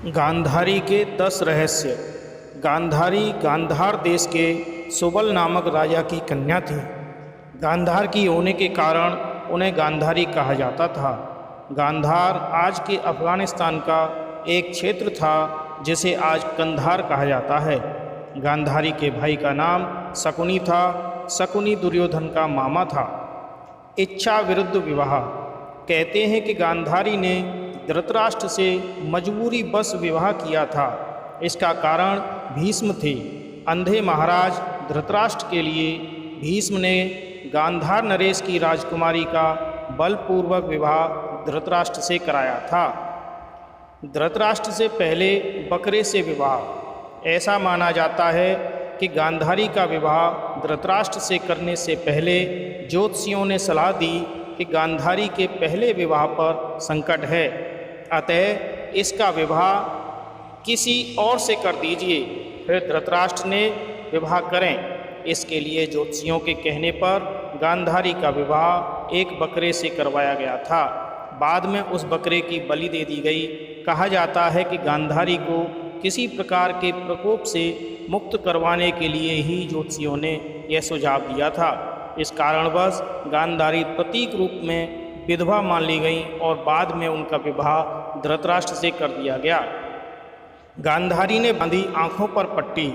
गांधारी के 10 रहस्य। गांधारी गांधार देश के सुबल नामक राजा की कन्या थी। गांधार की होने के कारण उन्हें गांधारी कहा जाता था। गांधार आज के अफगानिस्तान का एक क्षेत्र था जिसे आज कंधार कहा जाता है। गांधारी के भाई का नाम शकुनी था। शकुनी दुर्योधन का मामा था। इच्छा विरुद्ध विवाह। कहते हैं कि गांधारी ने धृतराष्ट्र से मजबूरी बस विवाह किया था। इसका कारण भीष्म थे। अंधे महाराज धृतराष्ट्र के लिए भीष्म ने गांधार नरेश की राजकुमारी का बलपूर्वक विवाह धृतराष्ट्र से कराया था। धृतराष्ट्र से पहले बकरे से विवाह। ऐसा माना जाता है कि गांधारी का विवाह धृतराष्ट्र से करने से पहले ज्योतिषियों ने सलाह दी कि गांधारी के पहले विवाह पर संकट है, अतः इसका विवाह किसी और से कर दीजिए, फिर धृतराष्ट्र ने विवाह करें। इसके लिए ज्योतिषियों के कहने पर गांधारी का विवाह एक बकरे से करवाया गया था। बाद में उस बकरे की बलि दे दी गई। कहा जाता है कि गांधारी को किसी प्रकार के प्रकोप से मुक्त करवाने के लिए ही ज्योतिषियों ने यह सुझाव दिया था। इस कारणवश गांधारी प्रतीक रूप में विधवा मान ली गई और बाद में उनका विवाह धृतराष्ट्र से कर दिया गया। गांधारी ने बांधी आँखों पर पट्टी।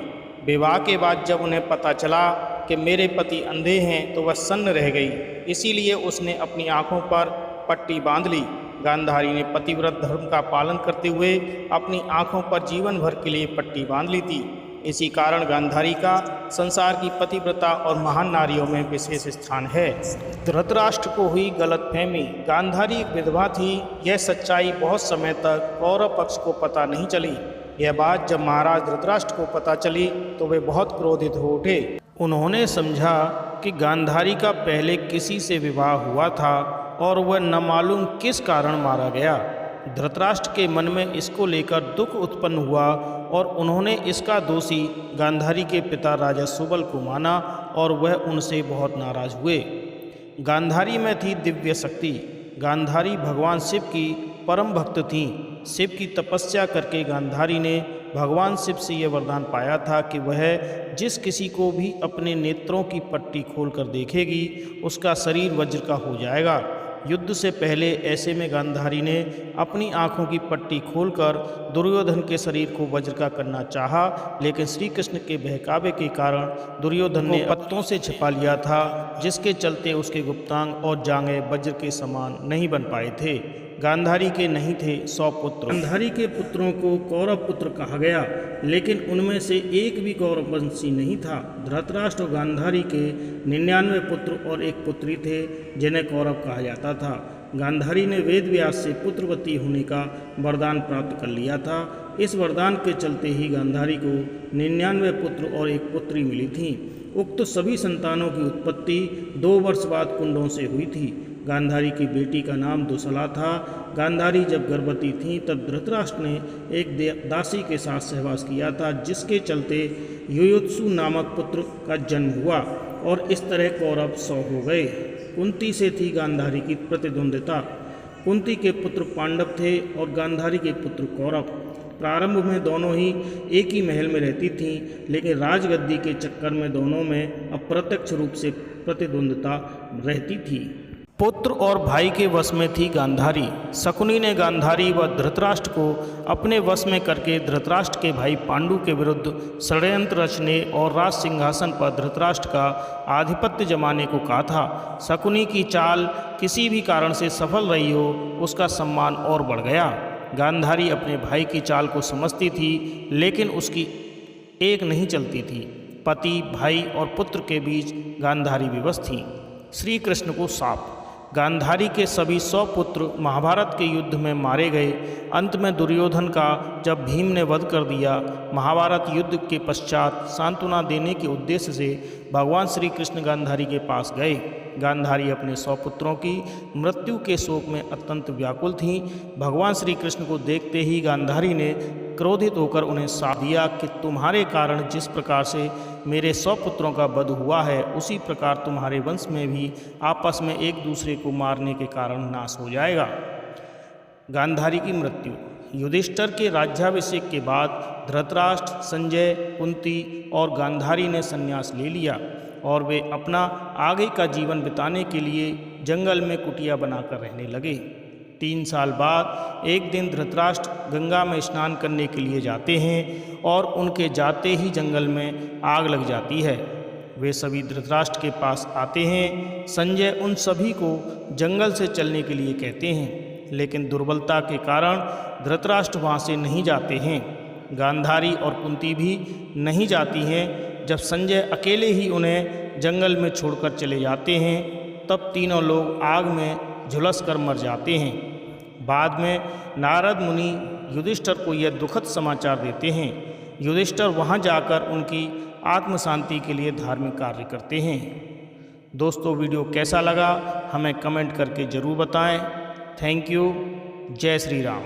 विवाह के बाद जब उन्हें पता चला कि मेरे पति अंधे हैं तो वह सन्न रह गई, इसीलिए उसने अपनी आँखों पर पट्टी बांध ली। गांधारी ने पतिव्रत धर्म का पालन करते हुए अपनी आँखों पर जीवन भर के लिए पट्टी बांध ली थी। इसी कारण गांधारी का संसार की पतिव्रता और महान नारियों में विशेष स्थान है। धृतराष्ट्र को हुई गलतफहमी। गांधारी एक विधवा थी। यह सच्चाई बहुत समय तक कौरव पक्ष को पता नहीं चली। यह बात जब महाराज धृतराष्ट्र को पता चली तो वे बहुत क्रोधित हो उठे। उन्होंने समझा कि गांधारी का पहले किसी से विवाह हुआ था और वह न मालूम किस कारण मारा गया। धृतराष्ट्र के मन में इसको लेकर दुख उत्पन्न हुआ और उन्होंने इसका दोषी गांधारी के पिता राजा सुबल को माना और वह उनसे बहुत नाराज हुए। गांधारी में थी दिव्य शक्ति। गांधारी भगवान शिव की परम भक्त थीं। शिव की तपस्या करके गांधारी ने भगवान शिव से यह वरदान पाया था कि वह जिस किसी को भी अपने नेत्रों की पट्टी खोलकर देखेगी उसका शरीर वज्र का हो जाएगा। युद्ध से पहले ऐसे में गांधारी ने अपनी आँखों की पट्टी खोलकर दुर्योधन के शरीर को वज्र का करना चाहा, लेकिन श्री कृष्ण के बहकावे के कारण दुर्योधन ने पत्तों से छिपा लिया था, जिसके चलते उसके गुप्तांग और जांघें वज्र के समान नहीं बन पाए थे। गांधारी के नहीं थे 100 पुत्र। गांधारी के पुत्रों को कौरव पुत्र कहा गया, लेकिन उनमें से एक भी कौरव वंशी नहीं था। धृतराष्ट्र और गांधारी के 99 पुत्र और एक पुत्री थे जिन्हें कौरव कहा जाता था। गांधारी ने वेद व्यास से पुत्रवती होने का वरदान प्राप्त कर लिया था। इस वरदान के चलते ही गांधारी को 99 पुत्र और एक पुत्री मिली थी। उक्त सभी संतानों की उत्पत्ति 2 वर्ष बाद कुंडों से हुई थी। गांधारी की बेटी का नाम दुसला था। गांधारी जब गर्भवती थीं तब धृतराष्ट्र ने एक दासी के साथ सहवास किया था, जिसके चलते युयुत्सु नामक पुत्र का जन्म हुआ और इस तरह कौरव 100 हो गए। कुंती से थी गांधारी की प्रतिद्वंद्विता। कुंती के पुत्र पांडव थे और गांधारी के पुत्र कौरव। प्रारंभ में दोनों ही एक ही महल में रहती थीं, लेकिन राजगद्दी के चक्कर में दोनों में अप्रत्यक्ष रूप से प्रतिद्वंद्विता रहती थी। पुत्र और भाई के वश में थी गांधारी। शकुनी ने गांधारी व धृतराष्ट्र को अपने वश में करके धृतराष्ट्र के भाई पांडु के विरुद्ध षड्यंत्र रचने और राज सिंहासन पर धृतराष्ट्र का आधिपत्य जमाने को कहा था। शकुनी की चाल किसी भी कारण से सफल रही हो, उसका सम्मान और बढ़ गया। गांधारी अपने भाई की चाल को समझती थी, लेकिन उसकी एक नहीं चलती थी। पति, भाई और पुत्र के बीच गांधारी विवश थी। श्री कृष्ण को शाप। गांधारी के सभी 100 पुत्र महाभारत के युद्ध में मारे गए। अंत में दुर्योधन का जब भीम ने वध कर दिया, महाभारत युद्ध के पश्चात सांत्वना देने के उद्देश्य से भगवान श्री कृष्ण गांधारी के पास गए। गांधारी अपने 100 पुत्रों की मृत्यु के शोक में अत्यंत व्याकुल थीं। भगवान श्री कृष्ण को देखते ही गांधारी ने क्रोधित होकर उन्हें शाप दिया कि तुम्हारे कारण जिस प्रकार से मेरे 100 पुत्रों का वध हुआ है, उसी प्रकार तुम्हारे वंश में भी आपस में एक दूसरे को मारने के कारण नाश हो जाएगा। गांधारी की मृत्यु। युधिष्ठिर के राज्याभिषेक के बाद धृतराष्ट्र, संजय, कुंती और गांधारी ने संन्यास ले लिया और वे अपना आगे का जीवन बिताने के लिए जंगल में कुटिया बनाकर रहने लगे। 3 साल बाद एक दिन धृतराष्ट्र गंगा में स्नान करने के लिए जाते हैं और उनके जाते ही जंगल में आग लग जाती है। वे सभी धृतराष्ट्र के पास आते हैं। संजय उन सभी को जंगल से चलने के लिए कहते हैं, लेकिन दुर्बलता के कारण धृतराष्ट्र वहाँ से नहीं जाते हैं। गांधारी और कुंती भी नहीं जाती हैं। जब संजय अकेले ही उन्हें जंगल में छोड़कर चले जाते हैं, तब तीनों लोग आग में झुलस कर मर जाते हैं। बाद में नारद मुनि युधिष्ठिर को यह दुखद समाचार देते हैं। युधिष्ठिर वहाँ जाकर उनकी आत्म शांति के लिए धार्मिक कार्य करते हैं। दोस्तों, वीडियो कैसा लगा हमें कमेंट करके ज़रूर बताएं। Thank you. जय श्री राम।